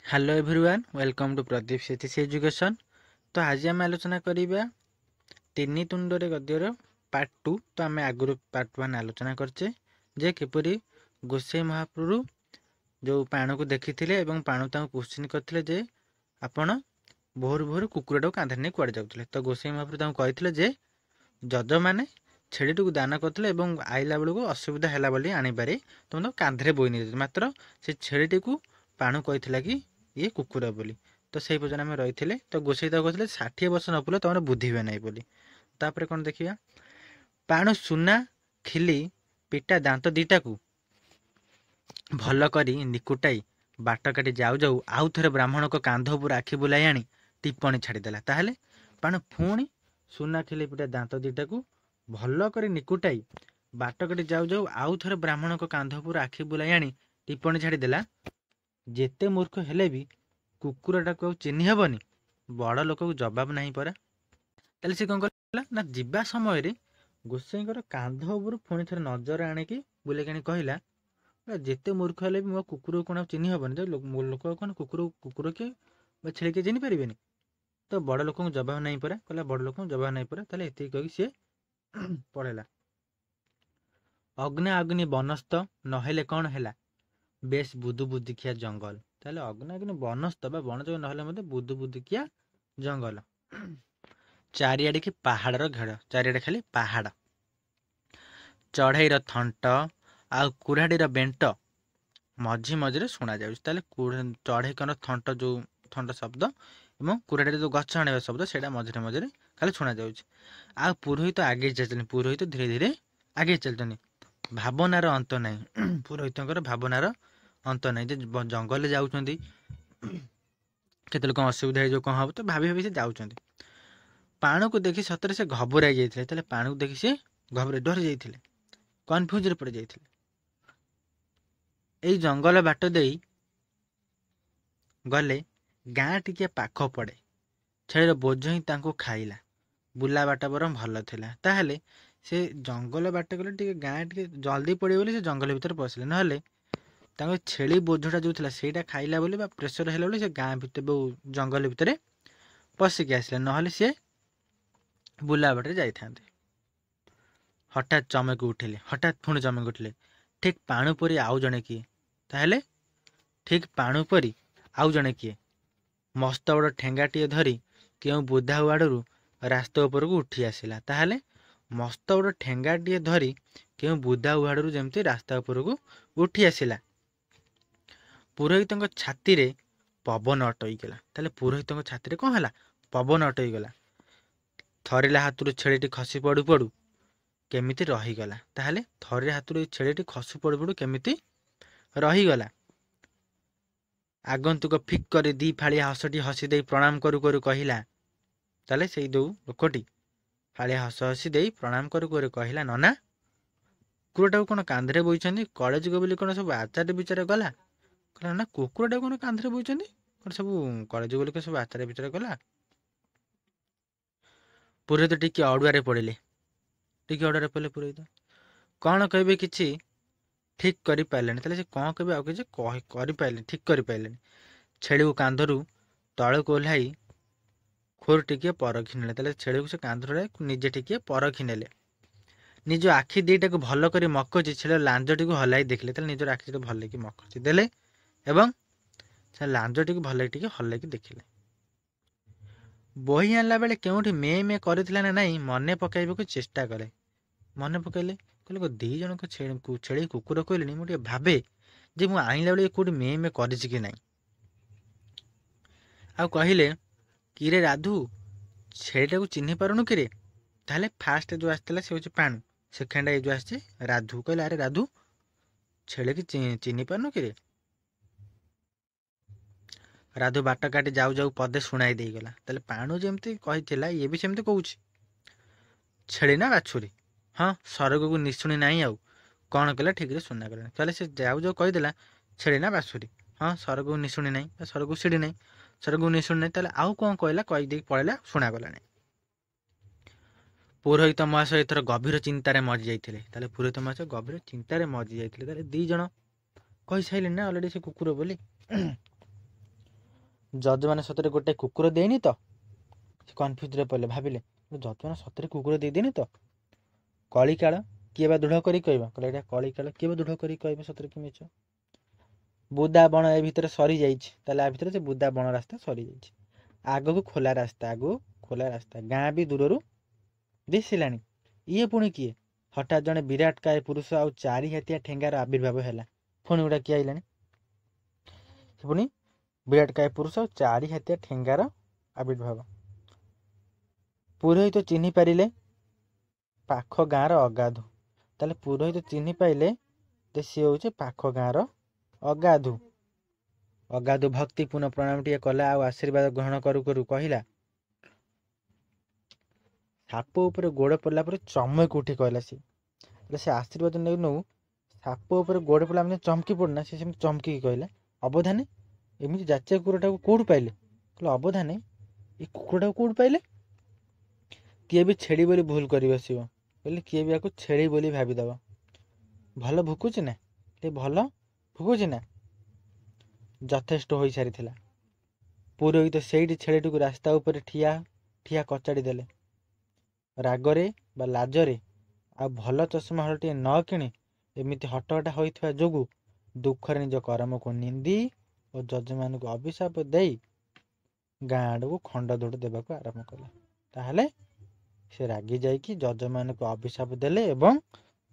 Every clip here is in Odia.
Hello everyone welcome to Pradeep Sethi's education. तो आज आम आलोचना करिबा तीन तुंडरे गद्यर पार्ट 2। तो आम आगुरी पार्ट 1 आलोचना करचे जे किपरि गोसाई महाप्रभु जो पाणु को देखिथिले एवं पाणु तांको क्वेश्चन करथिले जे आपण भोर भोर कुकुरटा कांधरे नै कुआड जाउथिले। तो गोसाई महाप्रभु तांको कहिथिले जे जज माने छेड़ीटू दान करथिले एवं आइला बेलू असुविधा हैला बोली आनी पारे तो कांधरे बोई नै मात्र से छेड़ीटी को पाणु कहिथिला कि ये कुकुर बोली। तो सही पजन आम रही तो गोसाई ताको कहते 60 वर्ष न पुल तुम बुद्धि हुए ना बोली। तापर कौन देखिया पाणु सुना खिली पिटा दांत दीटा को भल करी निकुटाई बाट काटी जाऊ जाऊ आउ थे ब्राह्मण को कांध उपर आखि बुलाई आनी टिप्पणी छाड़देला। ताहले पाणु पुणी सुना खिली पिटा दांत दीटा को भल करी निकुटाई बाट काटी जाऊ जाऊ आउ थे ब्राह्मण को कांध उपर आखि बुलाई आनी टिप्पणी छाड़देला। जेते मूर्ख हेले भी कुकुरटा को चिन्ह हेबनी बड़ लोक को जवाब नहीं परा। ताले से कौन कहला ना जिबा समय रे गोसाईंकर कांध उपर पुणी थे नजर आଣିକି बुले काणी कहला जेते मूर्ख हेले भी मो कुकुर को कोन चिन्ह हेबनी तो लोक कोन कुकुर कुकुर के छेଳି के चिन्ह पारिबेनी। तो बड़ लोक को जवाब नहीं परा कहला बड़ लोक को जवाब नहीं परा। ताले एति कहि से पढ़ेला अग्नि अग्नि बनस्थ नहेले कौन हैला बेस बुदु बुदिकिया जंगल। ताले अग्नि बनस्थ बा बन जंगल नहेले मते बुदु बुदिकिया जंगल। चारिआडे की पहाड़र घेड़ चारिआडे खाली पहाड़ चढ़ईर थंट आ कुराडीर बेंट मझी मझे शुणा जाउछ। ताले चढ़ई कन थंट जो थंट शब्द एवं कुराडीर जो गछ आने शब्द सेटा मझे मझे खाली शुणा जाउछ। आ पुरोहित आगे चलतनी पुरोहित धीरे धीरे आगे चलतनी भावनार अंत नहीं पुरोहितंकर भावनार अंत नहीं जे जंगल जाउछंती केते लोक असुविधा जो कौन हम तो भाभी भाभी से जाउछंती। पाणु को देखि सतरे से घबराई जाइथिले। ताले पाणु को देखि से घबराई डर जाइथिले कन्फ्यूज रे पड़ जाइथिले। एई जंगल बाट देई गले गाँ टिके पाख पड़े छेड़ीर बोझ ही तांको खाइला बुला बाट बरम भल थिला। ताहले से जंगल बाट गले टिके गाँ टिके जल्दी पड़े बोली से जंगल भीतर पसिले नहले तांको छेड़ी बोझटा जो थिला सेटा खाइला बोली बा प्रेशर हैला बोली से गाँ भीतर जंगल भीतर पसिक आसिले नहले से बुला बाटे जाइथांते। हठात चमक उठिले हठात पुणी चमक उठिले ठीक पाणु परी आउ जणे किए। ताहले ठीक पाणु परी आउ जणे किए मस्त बड़ ठेंगाटिए धरी केउ बुधा आड़ू रास्ता उपर को उठी आसिला। ताहले मस्त बड़ ठेंगाटिए धरी केउ बुधा आड़ू जमती रास्ता उपर को उठी आसिला। पुरोहित छाती रे पवन अटईगला। ताहले पुरोहित छाती रे कौन है पवन अटईगला। थरिला हाथ छेड़ी खसी पड़ू पड़ू केमिति रहीगला। ताहले थरे हाथ छेड़ी खसी पड़ू पड़ू केमिति रहीगला। आगंतुक फिक कर दी फाड़िया हसटी हसी दे प्रणाम करू करू कहला। ताले से दो लोकटी फाड़िया हस हसी दे प्रणाम करू करू कहला नना कुकुरटा कौन कांधरे बोइछंती कलेज गो बोली कौन सब आचार्य विचार गला कहला ना कुकुरटा कौन कांधरे बोइछंती कौन सब कलेज बोली सब आचार्य विचार गला। पुरोहित टिके अड़ुआरे पड़े टिके अड़ुआरे पड़े पुरोहित कौन कहे किसी ठीक कर पारे। से कौन कहे आउ किसी कर ठीक कर पारे छेड़ी को कांधरू तले को ओह्लाई खोर टिके परखी ने छेड़ी को से कांधर निजे टिके परखी ने निज आखि दीटा को भल कर मकची छेड़ लांजटी को हलाई देखले निजर आखि भल कि मकची देले एवं से लांजटी को भल टिके हल्लाइक देखिले। बही आनला बेले केउठी मे मे करथिला ना नहीं मने पकाइबाकू चेष्टा करे मने पकाइले कहले दी जन को छेड़ी कुकुर कहले मुझे भावे जे मु आइला बेले कोठी मे मे करिछि कि नहीं। आ कहले किरे राधु छेड़ीटा को चिन्ह पारुनु किरे। ताहले फास्ट जो आसला से होछि पाणु सेकेंड जो आछे राधु कहले अरे राधु छेड़ी की चिन्ह पारुनु किरे। राधु बाट काटी जाऊ जाऊ पदे शुणाई दे गला। ताले पाणु जेमती कहिथिला ये भी सेमती कहूछि छेड़ी ना बाछुरी हाँ सरग को निशुणी नहीं आउ कौन कला ठीक रे सुना गला। ताले से जाऊ जाऊ कहिदेला छेड़ी ना बाछुरी हाँ सरग को निशुणी नहीं सरग को सीढ़ी नहीं सरग को निशुणी नहीं ताले आउ कौन कहला कहि दे पळेला सुना गला नहीं। पुरोहित महाशय एथर गभीर चिंतार मजी जाइथिले। ताले पुरोहित महाशय गभीर चिंतार मजी जाइथिले। ताले दी जण कहि साइले ना ऑलरेडी से कुकुर बोली। ଜଜମାନେ ସତରେ ଗୋଟେ କୁକୁର ଦେଇନି ତ? ସେ କନଫ୍ୟୁଜରେ ପଡ଼ିଲେ, ଭାବିଲେ ଜଜମାନେ ସତରେ କୁକୁର ଦେଇଦେନି ତ? କଳିକାଳ କିଏ ବା ଦୃଢ଼ କରି କହିବ? କହିଲେ ଏଇଟା କଳିକାଳ, କିଏ ବା ଦୃଢ଼ କରି କହିବ ସତରେ କି ମିଛ? ବୁଦା ବଣ ଏ ଭିତରେ ସରିଯାଇଛି, ତାହେଲେ ଆ ଭିତରେ ସେ ବୁଦା ବଣ ରାସ୍ତା ସରିଯାଇଛି। ଆଗକୁ ଖୋଲା ରାସ୍ତା, ଗାଁ ବି ଦୂରରୁ ଦିଶିଲାଣି। ଇଏ ପୁଣି କିଏ? ହଠାତ୍ ଜଣେ ବିରାଟକାୟ ପୁରୁଷ ଆଉ 4 ହାତିଆ ଠେଙ୍ଗାର ଆବିର୍ଭାବ ହେଲା। ପୁଣି ଗୋଟେ କିଏ ଆଇଲାଣି? ସେ ପୁଣି ବିରାଟକାୟ ପୁରୁଷ ଆଉ 4 ହାତିଆ ଠେଙ୍ଗାର ଆବିର୍ଭାବ। ପୁରୋହିତ ଚିହ୍ନି ପାରିଲେ ପାଖ ଗାଁର ଅଗାଧୁ। ତାହେଲେ ପୁରୋହିତ ଚିହ୍ନି ପାଇଲେ ଯେ ସିଏ ହେଉଛି ପାଖ ଗାଁର ଅଗାଧୁ। ଅଗାଧୁ ଭକ୍ତିପୂର୍ଣ୍ଣ ପ୍ରଣାମଟିଏ କଲା ଆଉ ଆଶୀର୍ବାଦ ଗ୍ରହଣ କରୁ କରୁ କହିଲା, ସାପ ଉପରେ ଗୋଡ଼ ପଡ଼ିଲା ପରେ ଚମକି ଉଠି କହିଲା ସିଏ। ସେ ଆଶୀର୍ବାଦ ନେଉ ନେଉ ସାପ ଉପରେ ଗୋଡ଼ ପଡ଼ିଲା ମାନେ ଚମକି ପଡ଼ୁନା, ସେ ସେମିତି ଚମକିକି କହିଲା, ଅବଧାନେ ଏମିତି ଜାତୀୟ କୁକୁରଟାକୁ କୋଉଠୁ ପାଇଲେ? କହିଲେ ଅବଧାନେ ଏ କୁକୁରଟାକୁ କୋଉଠୁ ପାଇଲେ? କିଏ ବି ଛେଳି ବୋଲି ଭୁଲ କରି ବସିବ। କହିଲେ କିଏ ବି ୟାକୁ ଛେଳି ବୋଲି ଭାବିଦେବ। ଭଲ ଭୁକୁଛି ନା? ଭଲ ଭୁକୁଛି ନା? ଯଥେଷ୍ଟ ହୋଇସାରିଥିଲା। ପୁରୋହିତ ସେଇଠି ଛେଳିଟିକୁ ରାସ୍ତା ଉପରେ ଠିଆ କଚାଡ଼ି ଦେଲେ। ରାଗରେ ବା ଲାଜରେ ଆଉ ଭଲ ଚଷମା ହଳଟିଏ ନ କିଣି ଏମିତି ହଟହଟା ହୋଇଥିବା ଯୋଗୁଁ ଦୁଃଖରେ ନିଜ କର୍ମକୁ ନିନ୍ଦି ଓ ଯଜମାନଙ୍କୁ ଅଭିଶାପ ଦେଇ ଗାଁ ଆଡ଼କୁ ଖଣ୍ଡ ଦୌଡ଼ ଦେବାକୁ ଆରମ୍ଭ କଲେ। ତାହେଲେ ସେ ରାଗି ଯାଇକି ଯଜମାନଙ୍କୁ ଅଭିଶାପ ଦେଲେ ଏବଂ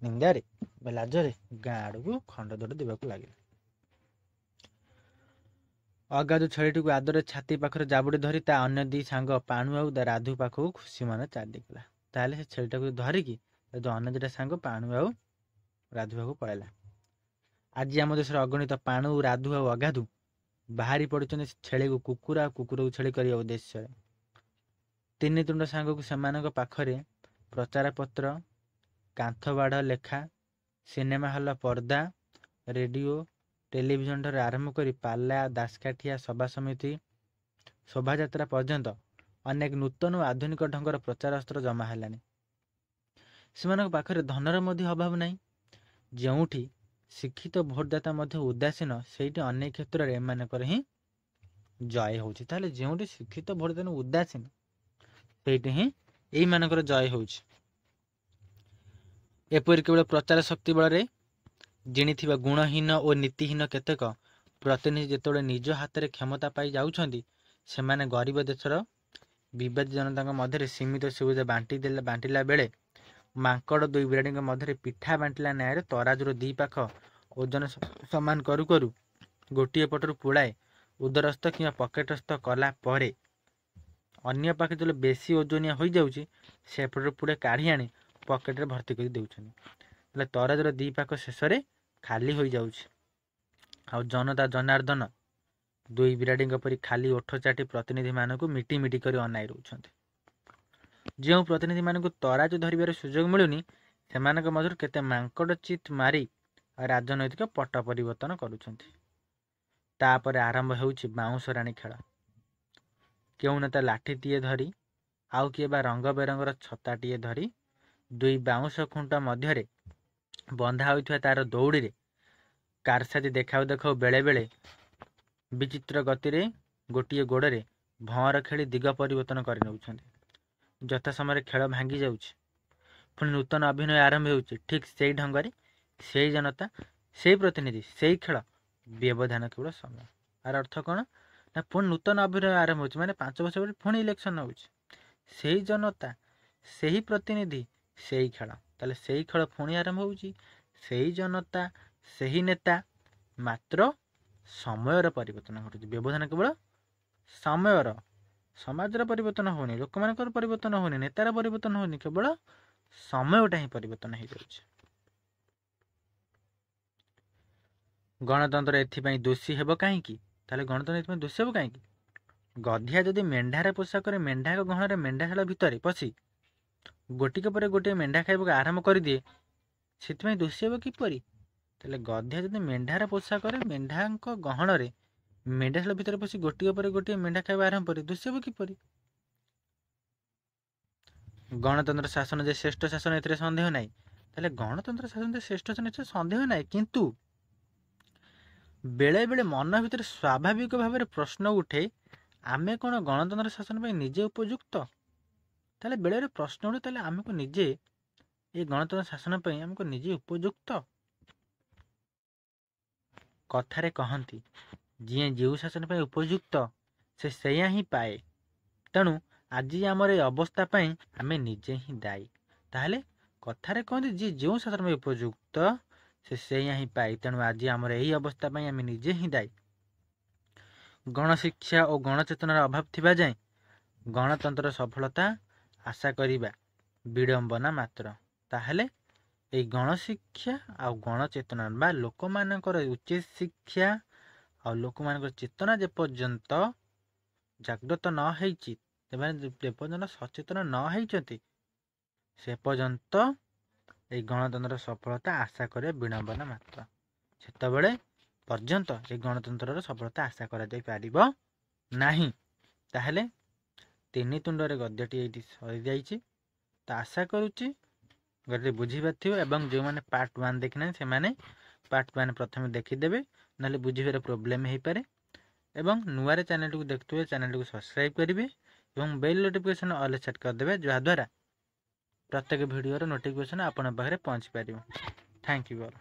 ନିନ୍ଦାରେ ବା ଲାଜରେ ଗାଁ ଆଡ଼କୁ ଖଣ୍ଡ ଦୌଡ଼ ଦେବାକୁ ଲାଗିଲେ। ଅଗାଧୁ ଛେଳିଟିକୁ ଆଦରେ ଛାତି ପାଖରେ ଜାବୁଡ଼ି ଧରି ତା ଅନ୍ୟ 2 ସାଙ୍ଗ ପାଣୁ ଆଉ ରାଧୁ ପାଖକୁ ଖୁସି ମନେ ଚାଲିଗଲା। ତାହେଲେ ସେ ଛେଳିଟାକୁ ଧରିକି ଅନ୍ୟ 2ଟା ସାଙ୍ଗ ପାଣୁ ଆଉ ରାଧୁ ପାଖକୁ ପଳେଇଲା। ଆଜି ଆମ ଦେଶରେ ଅଗଣିତ ପାଣୁ, ରାଧୁ ଆଉ ଅଗାଧୁ ବାହାରି ପଡୁଛନ୍ତି ଛେଳିକୁ କୁକୁର ଆଉ କୁକୁରକୁ ଛେଳି କରିବା ଉଦ୍ଦେଶ୍ୟରେ। 3 ତୁଣ୍ଡ ସାଙ୍ଗକୁ ସେମାନଙ୍କ ପାଖରେ ପ୍ରଚାର ପତ୍ର, କାନ୍ଥ ବାଡ଼ ଲେଖା, ସିନେମା ହଲ ପର୍ଦ୍ଦା, ରେଡ଼ିଓ, ଟେଲିଭିଜନ ଠାରୁ ଆରମ୍ଭ କରି ପାଲା, ଦାସକାଠିଆ, ସଭା ସମିତି, ଶୋଭାଯାତ୍ରା ପର୍ଯ୍ୟନ୍ତ ଅନେକ ନୂତନ ଓ ଆଧୁନିକ ଢଙ୍ଗର ପ୍ରଚାର ଅସ୍ତ୍ର ଜମା ହେଲାଣି। ସେମାନଙ୍କ ପାଖରେ ଧନର ମଧ୍ୟ ଅଭାବ ନାହିଁ। ଯେଉଁଠି ଶିକ୍ଷିତ ଭୋଟଦାତା ମଧ୍ୟ ଉଦାସୀନ, ସେଇଠି ଅନେକ କ୍ଷେତ୍ରରେ ଏମାନଙ୍କର ହିଁ ଜୟ ହେଉଛି। ତାହେଲେ ଯେଉଁଠି ଶିକ୍ଷିତ ଭୋଟଦାତା ଉଦାସୀନ, ସେଇଠି ହିଁ ଏଇମାନଙ୍କର ଜୟ ହେଉଛି। ଏପରି କେବଳ ପ୍ରଚାର ଶକ୍ତି ବଳରେ ଜିଣିଥିବା ଗୁଣହୀନ ଓ ନୀତିହୀନ କେତେକ ପ୍ରତିନିଧି ଯେତେବେଳେ ନିଜ ହାତରେ କ୍ଷମତା ପାଇ ଯାଉଛନ୍ତି, ସେମାନେ ଗରିବ ଦେଶର ବିବାଦୀ ଜନତାଙ୍କ ମଧ୍ୟରେ ସୀମିତ ସୁବିଧା ବାଣ୍ଟିଲା ବେଳେ ମାଙ୍କଡ଼ 2 ବିରାଡ଼ିଙ୍କ ମଧ୍ୟରେ ପିଠା ବାଣ୍ଟିଲା ନ୍ୟାୟରେ ତରାଜୁର 2 ପାଖ ଓଜନ ସମାନ କରୁ କରୁ ଗୋଟିଏ ପଟରୁ ପୁଳାଏ ଉଦରସ୍ଥ କିମ୍ବା ପକେଟସ୍ଥ କଲା ପରେ ଅନ୍ୟ ପାଖେ ଯେତେବେଳେ ବେଶୀ ଓଜନିଆ ହୋଇଯାଉଛି, ସେପଟରୁ ପୁଳେ କାଢ଼ି ଆଣି ପକେଟରେ ଭର୍ତ୍ତି କରି ଦେଉଛନ୍ତି। ହେଲେ ତରାଜୁର 2 ପାଖ ଶେଷରେ ଖାଲି ହୋଇଯାଉଛି। ଆଉ ଜନତା ଜନାର୍ଦ୍ଦନ 2 ବିରାଡ଼ିଙ୍କ ପରି ଖାଲି ଓଠ ଚାଟି ପ୍ରତିନିଧିମାନଙ୍କୁ ମିଟି ମିଟି କରି ଅନାଇ ରହୁଛନ୍ତି। ଯେଉଁ ପ୍ରତିନିଧିମାନଙ୍କୁ ତରାଜୁ ଧରିବାର ସୁଯୋଗ ମିଳୁନି, ସେମାନଙ୍କ ମଧ୍ୟରୁ କେତେ ମାଙ୍କଡ଼ ଚିତ୍ ମାରି ରାଜନୈତିକ ପଟ ପରିବର୍ତ୍ତନ କରୁଛନ୍ତି। ତାପରେ ଆରମ୍ଭ ହେଉଛି ବାଉଁଶ ରାଣୀ ଖେଳ। କେଉଁ ନେତା ଲାଠିଟିଏ ଧରି, ଆଉ କିଏ ବା ରଙ୍ଗ ବେରଙ୍ଗର ଛତାଟିଏ ଧରି 2 ବାଉଁଶ ଖୁଣ୍ଟ ମଧ୍ୟରେ ବନ୍ଧା ହୋଇଥିବା ତାର ଦଉଡ଼ିରେ କାରସାଜି ଦେଖାଉ ଦେଖାଉ ବେଳେବେଳେ ବିଚିତ୍ର ଗତିରେ ଗୋଟିଏ ଗୋଡ଼ରେ ଭଅଁର ଖେଳି ଦିଗ ପରିବର୍ତ୍ତନ କରି ନେଉଛନ୍ତି। ଯଥା ସମୟରେ ଖେଳ ଭାଙ୍ଗି ଯାଉଛି, ପୁଣି ନୂତନ ଅଭିନୟ ଆରମ୍ଭ ହେଉଛି। ଠିକ୍ ସେଇ ଢଙ୍ଗରେ ସେଇ ଜନତା, ସେଇ ପ୍ରତିନିଧି, ସେଇ ଖେଳ, ବ୍ୟବଧାନ କେବଳ ସମୟ। ଆର ଅର୍ଥ କ'ଣ? ନା ପୁଣି ନୂତନ ଅଭିନୟ ଆରମ୍ଭ ହେଉଛି, ମାନେ 5 ବର୍ଷ ପରେ ପୁଣି ଇଲେକ୍ସନ ହେଉଛି। ସେଇ ଜନତା, ସେହି ପ୍ରତିନିଧି, ସେଇ ଖେଳ। ତାହେଲେ ସେଇ ଖେଳ ପୁଣି ଆରମ୍ଭ ହେଉଛି, ସେଇ ଜନତା, ସେହି ନେତା, ମାତ୍ର ସମୟର ପରିବର୍ତ୍ତନ ଘଟୁଛି। ବ୍ୟବଧାନ କେବଳ ସମୟର, ସମାଜର ପରିବର୍ତ୍ତନ ହେଉନି, ଲୋକମାନଙ୍କର ପରିବର୍ତ୍ତନ ହେଉନି, ନେତାର ପରିବର୍ତ୍ତନ ହେଉନି, କେବଳ ସମୟଟା ହିଁ ପରିବର୍ତ୍ତନ ହେଇଯାଉଛି। ଗଣତନ୍ତ୍ର ଏଥିପାଇଁ ଦୋଷୀ ହେବ କାହିଁକି? ତାହେଲେ ଗଣତନ୍ତ୍ର ଏଥିପାଇଁ ଦୋଷୀ ହେବ କାହିଁକି? ଗଧିଆ ଯଦି ମେଣ୍ଢାର ପୋଷାକରେ ମେଣ୍ଢା ଗହଣରେ ମେଣ୍ଢାଶାଳ ଭିତରେ ପଶି ଗୋଟିକ ପରେ ଗୋଟିଏ ମେଣ୍ଢା ଖାଇବାକୁ ଆରମ୍ଭ କରିଦିଏ, ସେଥିପାଇଁ ଦୋଷୀ ହେବ କିପରି? ତାହେଲେ ଗଧିଆ ଯଦି ମେଣ୍ଢାର ପୋଷାକରେ ମେଣ୍ଢାଙ୍କ ଗହଣରେ ମେଣ୍ଢାଶାଳ ଭିତରେ ପଶି ଗୋଟିକ ପରେ ଗୋଟିଏ ମେଣ୍ଢା ଖାଇବା ଆରମ୍ଭ କରି ଦୋଷୀ ହେବ କିପରି? ଗଣତନ୍ତ୍ର ଶାସନ ଯେ ଶ୍ରେଷ୍ଠ ଶାସନ, ଏଥିରେ ସନ୍ଦେହ ନାହିଁ। ତାହେଲେ ଗଣତନ୍ତ୍ର ଶାସନ ଯେ ଶ୍ରେଷ୍ଠ ଶାସନ, ଏଥିରେ ସନ୍ଦେହ ନାହିଁ। କିନ୍ତୁ ବେଳେ ବେଳେ ମନ ଭିତରେ ସ୍ୱାଭାବିକ ଭାବରେ ପ୍ରଶ୍ନ ଉଠେ ଆମେ କ'ଣ ଗଣତନ୍ତ୍ର ଶାସନ ପାଇଁ ନିଜେ ଉପଯୁକ୍ତ? ତାହେଲେ ବେଳେବେଳେ ପ୍ରଶ୍ନ ଉଠେ, ତାହେଲେ ଆମକୁ ନିଜେ এই ଗଣତନ୍ତ୍ର ଶାସନ ପାଇଁ ଆମକୁ ନିଜେ ଉପଯୁକ୍ତ? କଥାରେ କହନ୍ତି, ଯିଏ ଯେଉଁ ଶାସନ ପାଇଁ ଉପଯୁକ୍ତ ସେ ସେଇଆ ହିଁ ପାଏ। ତେଣୁ ଆଜି ଆମର এই ଅବସ୍ଥା ପାଇଁ ଆମେ ନିଜେ ହିଁ ଦାୟୀ। ତାହେଲେ କଥାରେ କହନ୍ତି, ଯିଏ ଯେଉଁ ଶାସନ ପାଇଁ ଉପଯୁକ୍ତ ସେ ସେଇଆ ହିଁ ପାଏ। ତେଣୁ ଆଜି ଆମର ଏହି ଅବସ୍ଥା ପାଇଁ ଆମେ ନିଜେ ହିଁ ଦାୟୀ। ଗଣଶିକ୍ଷା ଓ ଗଣଚେତନାର ଅଭାବ ଥିବା ଯାଏଁ ଗଣତନ୍ତ୍ରର ସଫଳତା ଆଶା କରିବା ବିଡ଼ମ୍ବନା ମାତ୍ର। ତାହେଲେ এই ଗଣଶିକ୍ଷା ଆଉ ଗଣଚେତନା ବା ଲୋକମାନଙ୍କର ଉଚିତ ଶିକ୍ଷା ଆଉ ଲୋକମାନଙ୍କର ଚେତନା ଯେପର୍ଯ୍ୟନ୍ତ ଜାଗ୍ରତ ନ ହେଇଛି, ସେମାନେ ଯେପର୍ଯ୍ୟନ୍ତ ସଚେତନ ନ ହେଇଛନ୍ତି, ସେ ପର୍ଯ୍ୟନ୍ତ এই ଗଣତନ୍ତ୍ରର ସଫଳତା ଆଶା କରିବା ବିଡ଼ମ୍ବନା ମାତ୍ର। ସେତେବେଳେ ପର୍ଯ୍ୟନ୍ତ এই ଗଣତନ୍ତ୍ରର ସଫଳତା ଆଶା କରାଯାଇପାରିବ ନାହିଁ। ତାହେଲେ ତିନି ତୁଣ୍ଡରେ ଗଦ୍ୟଟି ଏଇଠି ସରିଯାଇଛି। ତ ଆଶା କରୁଛି ଗଦ୍ୟଟି ବୁଝିପାରିଥିବ ଏବଂ ଯେଉଁମାନେ ପାର୍ଟ 1 ଦେଖିନାହାନ୍ତି ସେମାନେ ପାର୍ଟ 1 ପ୍ରଥମେ ଦେଖିଦେବେ, ନହେଲେ ବୁଝିବାରେ ପ୍ରୋବ୍ଲେମ୍ ହେଇପାରେ। ଏବଂ ନୂଆରେ ଚ୍ୟାନେଲଟିକୁ ଦେଖୁଥିବେ ଚ୍ୟାନେଲଟିକୁ ସବସ୍କ୍ରାଇବ୍ କରିବେ ଏବଂ ବେଲ୍ ନୋଟିଫିକେସନ୍ ଅଲ୍ ସେଟ୍ କରିଦେବେ, ଯାହାଦ୍ୱାରା ପ୍ରତ୍ୟେକ ଭିଡ଼ିଓର ନୋଟିଫିକେସନ୍ ଆପଣଙ୍କ ପାଖରେ ପହଞ୍ଚି ପାରିବ। Thank you all.